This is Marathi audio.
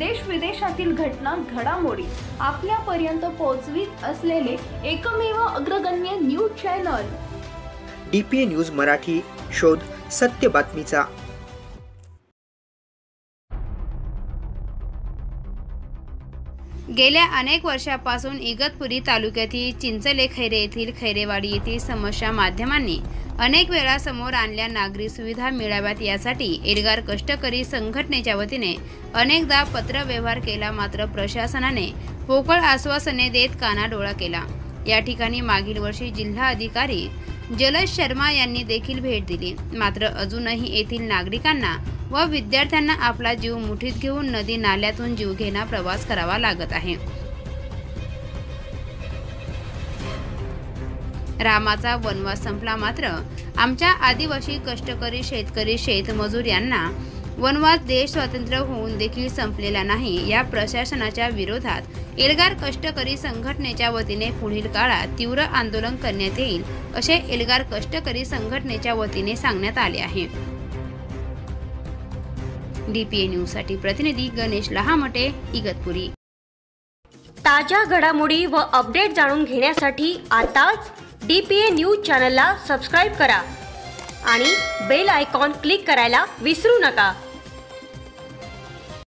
देश विदेशातील घटना घडामोडी आपल्यापर्यंत पोहोचवित असलेले एकमेव अग्रगण्य news channel DPA news Marathi, शोध सत्य बातमीचा। गेल्या अनेक वर्षापासून इगतपुरी तालुक्यातील चिंचले खैरे येथील खैरेवाडी येथील समस्या माध्यमांनी अनेक वेळा समोर आणल्या। नागरी सुविधा मिळाव्यात यासाठी एल्गार कष्टकरी संघटनेच्या वतीने अनेकदा पत्र व्यवहार केला, मात्र प्रशासनाने पोकळ आश्वासने देत कानाडोळा केला। या ठिकाणी मागील वर्षी जिल्हा अधिकारी जलज शर्मा यांनी देखील भेट दिली, मात्र अजूनही येथील नागरिकांना व विद्यार्थ्यांना आपला जीव मुठीत घेऊन नदी नाल्यातून जीवघेणा प्रवास करावा लागत आहे। रामाचा वनवास संपला, मात्र आमच्या आदिवासी कष्टकरी शेतकरी शेतमजूर यांना वनवास देश स्वतंत्र होऊन देखील संपलेला नाही। या प्रशासनाच्या विरोधात एल्गार कष्टकरी संघटनेच्या वतीने पुढील काळात तीव्र आंदोलन करण्यात येईल, असे एल्गार कष्टकरी संघटनेच्या वतीने सांगण्यात आले आहे। DPA न्यूजसाठी प्रतिनिधी गणेश लहामटे, इगतपुरी। ताज्या घडामोडी व अपडेट जाणून घेण्यासाठी आताच DPA न्यूज चॅनलला सबस्क्राइब करा आणि बेल आयकॉन क्लिक करायला विसरू नका।